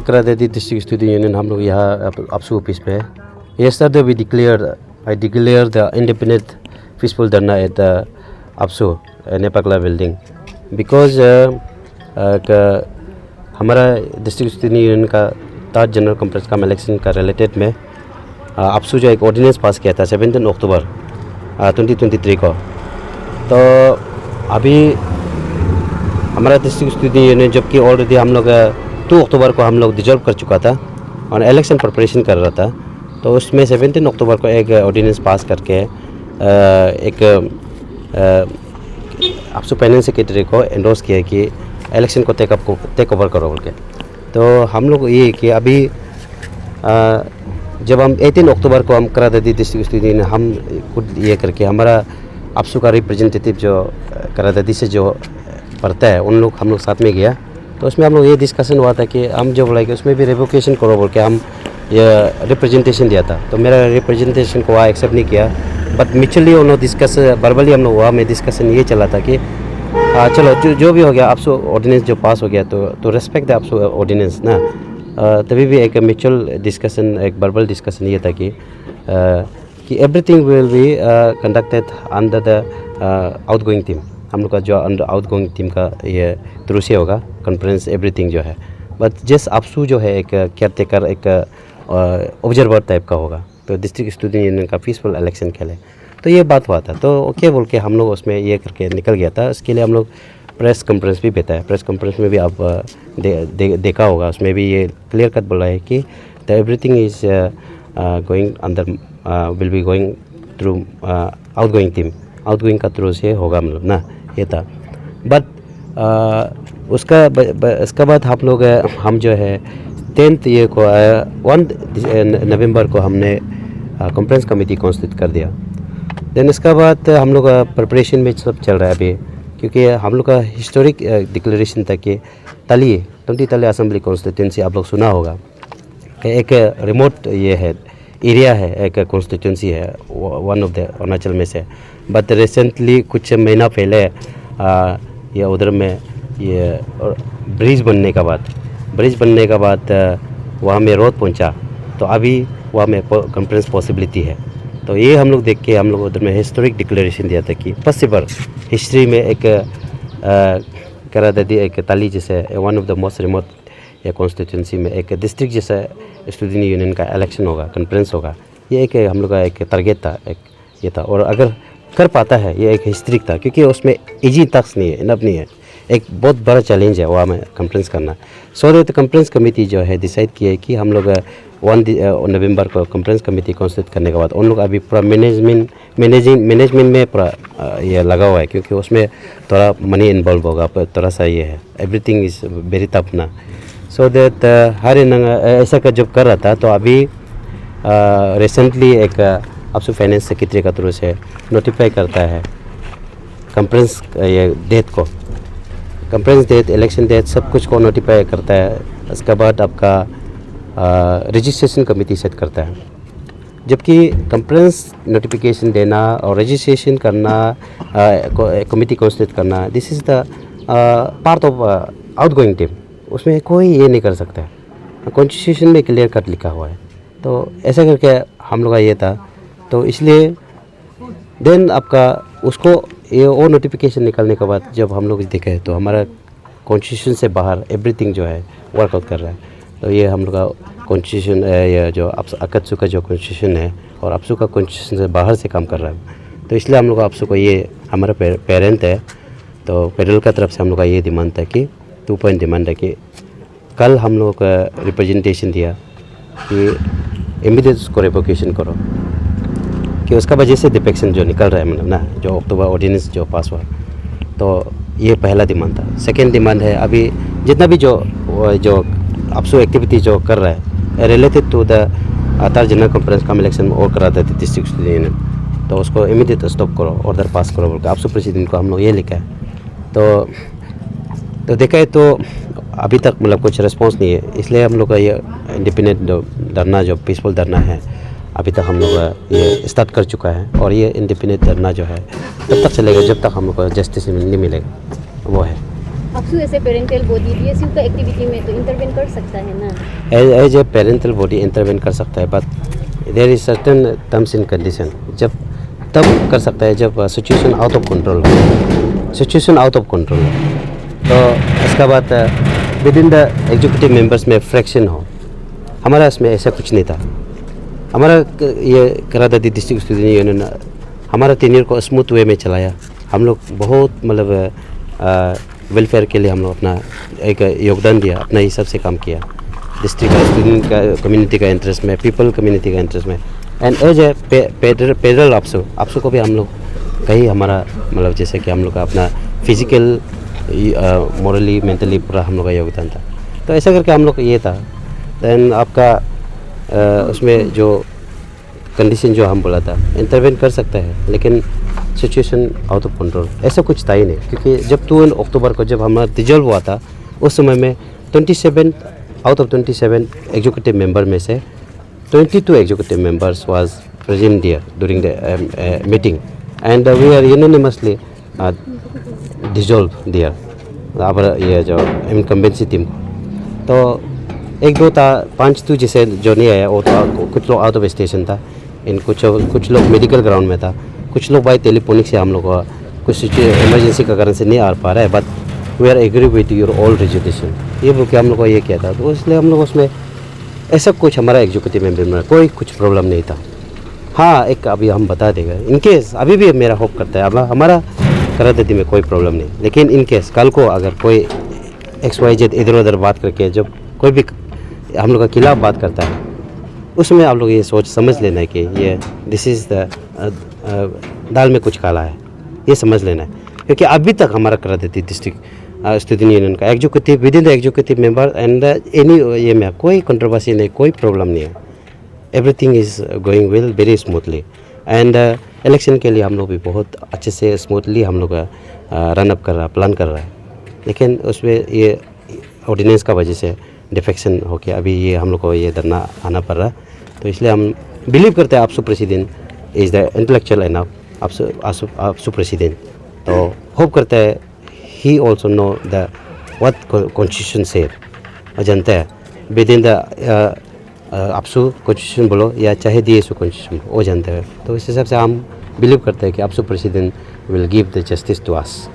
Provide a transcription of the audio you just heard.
करादेदी district student union हम लोग यहाँ आपसू ऑफिस पे है। Yesterday I declared the independent peaceful dharna at the AAPSU नेपाकला बिल्डिंग बिकॉज हमारा डिस्ट्रिक्ट स्टूडेंट यूनियन का थर्ड जनरल कॉन्फ्रेंस का इलेक्शन का रिलेटेड में आपसू जो एक ऑर्डिनेंस पास किया था 17 अक्टूबर 2023 को। तो अभी हमारा डिस्ट्रिक्ट स्टूडेंट यूनियन जबकि ऑलरेडी हम लोग 2 अक्टूबर को हम लोग डिजॉल्व कर चुका था और इलेक्शन प्रिपरेशन कर रहा था, तो उसमें 17 अक्टूबर को एक ऑर्डिनेंस पास करके एक आपसू फाइनेंस सेक्रेटरी को एंडोर्स किया कि इलेक्शन को टेक ओवर करो बोल के। तो हम लोग ये कि अभी जब हम 18 अक्टूबर को हम करादेदी डिस्ट्रिक्ट स्टूडेंट हम खुद ये करके हमारा आपसू का रिप्रेजेंटेटिव जो करादेदी से जो पढ़ता है उन लोग हम लोग साथ में गया, तो उसमें हम लोग ये डिस्कशन हुआ था कि हम जो बोला कि उसमें भी रिवोकेशन करो बोल के हम ये रिप्रेजेंटेशन दिया था। तो मेरा रिप्रेजेंटेशन को वहाँ एक्सेप्ट नहीं किया, बट म्यूचुअली उन लोग डिस्कस वर्बली हम लोग वहाँ में डिस्कशन ये चला था कि चलो जो भी हो गया आपसू ऑर्डिनेंस जो पास हो गया तो रेस्पेक्ट है आपसू ऑर्डिनेंस ना। तभी भी एक म्यूचुअल डिस्कशन एक वर्बल डिस्कशन ये था कि everything will be conducted under the outgoing team. हम लोग का जो अंडर आउटगोइंग टीम का ये थ्रू से होगा कॉन्फ्रेंस एवरीथिंग जो है, बट जस्ट आपसू जो है एक केयर टेकर एक ऑब्जर्वर टाइप का होगा, तो डिस्ट्रिक्ट स्टूडेंट यूनियन का पीसफुल इलेक्शन खेले। तो ये बात हुआ था, तो ओके बोल के हम लोग उसमें ये करके निकल गया था। उसके लिए हम लोग प्रेस कॉन्फ्रेंस भी बेता है। प्रेस कॉन्फ्रेंस में भी आप देखा होगा, उसमें भी ये क्लियर कट बोला है कि द एवरीथिंग इज गोइंग अंदर will be going through outgoing team, outgoing का थ्रू से होगा मतलब ना, ये था। बट उसका बाद हम लोग हम जो है 10th ये को 1 नवंबर को हमने कॉन्फ्रेंस कमेटी कॉन्स्टिट्यूट कर दिया। देन इसका बाद हम लोग का प्रिपरेशन में सब चल रहा है अभी, क्योंकि हम लोग का हिस्टोरिक डिक्लेरेशन था कि तली असेंबली कॉन्स्टिट्यूंसी आप लोग सुना होगा कि एक रिमोट ये है एरिया है, एक कॉन्स्टिट्यूंसी है वन ऑफ द अरुणाचल में से। बट रिसेंटली कुछ महीना पहले ये उधर में ये ब्रिज बनने का बाद वहाँ में रोड पहुँचा, तो अभी वहाँ में कॉन्फ्रेंस पॉसिबिलिटी है। तो ये हम लोग देख के हम लोग उधर में हिस्टोरिक डिक्लेरेशन दिया था कि पॉसिबल हिस्ट्री में एक करादेदी एक ताली जैसे one of the most remote या कॉन्स्टिट्यूंसी में एक डिस्ट्रिक्ट जैसा स्टूडेंट यूनियन का इलेक्शन होगा, कॉन्फ्रेंस होगा। ये एक हम लोग का एक टारगेट था, एक ये था। और अगर कर पाता है ये एक हिस्ट्रिक था, क्योंकि उसमें इजी टास्क नहीं है, इनफ नहीं है, एक बहुत बड़ा चैलेंज है वहाँ में कॉन्फ्रेंस करना। सो दैट कॉन्फ्रेंस कमेटी जो है डिसाइड किया है कि हम लोग 1 नवंबर को कॉन्फ्रेंस कमेटी कॉन्स्टिट्यूट करने के बाद उन लोग अभी पूरा मैनेजमेंट में पूरा ये लगा हुआ है, क्योंकि उसमें थोड़ा मनी इन्वॉल्व होगा, थोड़ा सा ये है, एवरीथिंग इज़ वेरी टफ ना। सो दैट हर ऐसा का जब कर रहा था, तो अभी रिसेंटली एक आपसू फाइनेंस सेक्रेटरी का थ्रू से नोटिफाई करता है कॉन्फ्रेंस ये डेट को, कॉन्फ्रेंस डेट, इलेक्शन डेट, सब कुछ को नोटिफाई करता है। उसके बाद आपका रजिस्ट्रेशन कमेटी सेट करता है। जबकि कॉन्फ्रेंस नोटिफिकेशन देना और रजिस्ट्रेशन करना, कमेटी कॉन्स्टिट्यूट करना, this is the part of outgoing team, उसमें कोई ये नहीं कर सकता है। कॉन्स्टिट्यूशन में क्लियर कट लिखा हुआ है। तो ऐसा करके हम लोग का ये था, तो इसलिए देन आपका उसको ये वो नोटिफिकेशन निकलने के बाद जब हम लोग देखे तो हमारा कॉन्स्टिट्यूशन से बाहर एवरीथिंग जो है वर्कआउट कर रहा है। तो ये हम लोग का कॉन्स्टिट्यूशन ये जो अकत्सू का जो कॉन्स्टिट्यूशन है और आपसू का कॉन्स्टिट्यूशन से बाहर से काम कर रहा है। तो इसलिए हम लोग आपसू को ये हमारा पेरेंट है, तो फेडरल का तरफ से हम लोग का ये डिमांड था कि 2 पॉइंट डिमांड है कि कल हम लोग का रिप्रेजेंटेशन दिया कि इमीडिएट उसको रिवोकेशन करो, कि उसका वजह से डिफेक्शन जो निकल रहा है मतलब ना, जो अक्टूबर ऑर्डिनेंस जो पास हुआ। तो ये पहला डिमांड था। सेकेंड डिमांड है अभी जितना भी जो आपसू एक्टिविटी जो कर रहा है related to the third general conference का इलेक्शन और करा देते डिस्ट्रिक्ट स्टूडेंट यूनियन, तो उसको इमीडिएट स्टॉप करो, ऑर्डर पास करो बोलकर आपसू प्रेसिडेंट को हम लोग ये लिखा है। तो देखा है तो अभी तक मतलब कुछ रिस्पॉन्स नहीं है, इसलिए हम लोग का ये इंडिपेंडेंट धरना जो पीसफुल धरना है अभी तक हम लोग ये स्टार्ट कर चुका है। और ये इंडिपेंडेंट धरना जो है तब तक चलेगा जब तक हम लोग को जस्टिस नहीं मिलेगा, वो है। आपसू ऐसे पेरेंटल बॉडी डीएसयू का एक्टिविटी में तो इंटरवेन कर सकता है ना। As a parental body intervene कर सकता है, but there is certain terms and condition. जब तब कर सकता है जब सिचुएशन आउट ऑफ कंट्रोल हो, सिचुएशन आउट ऑफ कंट्रोल हो। तो इसका बाद within the executive members में फ्रैक्शन हो। हमारा इसमें ऐसा कुछ नहीं था। हमारा ये करादादी डिस्ट्रिक्ट स्टूडेंट यूनियन हमारा टेन्योर को स्मूथ वे में चलाया। हम लोग बहुत मतलब वेलफेयर के लिए हम लोग अपना एक योगदान दिया, अपना हिसाब से काम किया, डिस्ट्रिक्ट का स्टूडेंट का कम्युनिटी का इंटरेस्ट में, पीपल कम्युनिटी का इंटरेस्ट में। एंड एज ए पेडरल आपसो को भी हम लोग कहीं हमारा मतलब जैसे कि हम लोग का अपना फिजिकल मॉरली मेंटली पूरा हम लोग का योगदान था। तो ऐसा करके हम लोग ये था। दैन आपका उसमें जो कंडीशन जो हम बोला था इंटरवेन कर सकता है, लेकिन सिचुएशन आउट ऑफ कंट्रोल ऐसा कुछ था ही नहीं। क्योंकि जब 2 अक्टूबर को जब हमारा डिजॉल्व हुआ था उस समय में 27 आउट ऑफ 27 एग्जीक्यूटिव मेंबर में से 22 executive members was present there during the meeting and we are unanimously dissolve there अब ये जो इनकम्बेंसी टीम। तो 1-2 था, 5-2 जैसे जो नहीं आया वो तो कुछ लोग आउट ऑफ स्टेशन था, इन कुछ लोग मेडिकल ग्राउंड में था, कुछ लोग बाई टेलीफोनिक से हम लोग कुछ इमरजेंसी का कारण से नहीं आ पा रहा है। But we are agree with your all resolution ये बोल के हम लोग को ये किया था। तो इसलिए हम लोग उसमें ऐसा कुछ हमारा एग्जीक्यूटिव मेंबर में कोई कुछ प्रॉब्लम नहीं था। हाँ, एक अभी हम बता देगा इनकेस अभी भी मेरा होप करता है अब हमारा करादादी में कोई प्रॉब्लम नहीं, लेकिन इनकेस कल को अगर कोई XYZ इधर उधर बात करके जब कोई भी हम लोग का खिलाफ बात करता है उसमें आप लोग ये सोच समझ लेना है कि ये दिस इज़ द दाल में कुछ काला है, ये समझ लेना है। क्योंकि अभी तक हमारा करादादी डिस्ट्रिक्ट स्टूडेंट यूनियन का executive with in the executive member and any ये में कोई कंट्रोवर्सी नहीं, कोई प्रॉब्लम नहीं है। Everything is going well very smoothly and election के लिए हम लोग भी बहुत अच्छे से स्मूथली हम लोग रन अप कर रहा प्लान कर रहा है। लेकिन उसमें ये ऑर्डिनेंस का वजह से डिफेक्शन हो के अभी ये हम लोग को ये धरना आना पड़ रहा है। तो इसलिए हम बिलीव करते हैं AAPSU president is the intellectual enough, AAPSU president. तो होप करते हैं he also know the what constitution से जानते हैं within the AAPSU constitution बोलो या चाहे DSU कॉन्स्टिट्यूशन वो जानते हैं। तो इस हिसाब से हम बिलीव करते हैं कि AAPSU president will give the justice to us.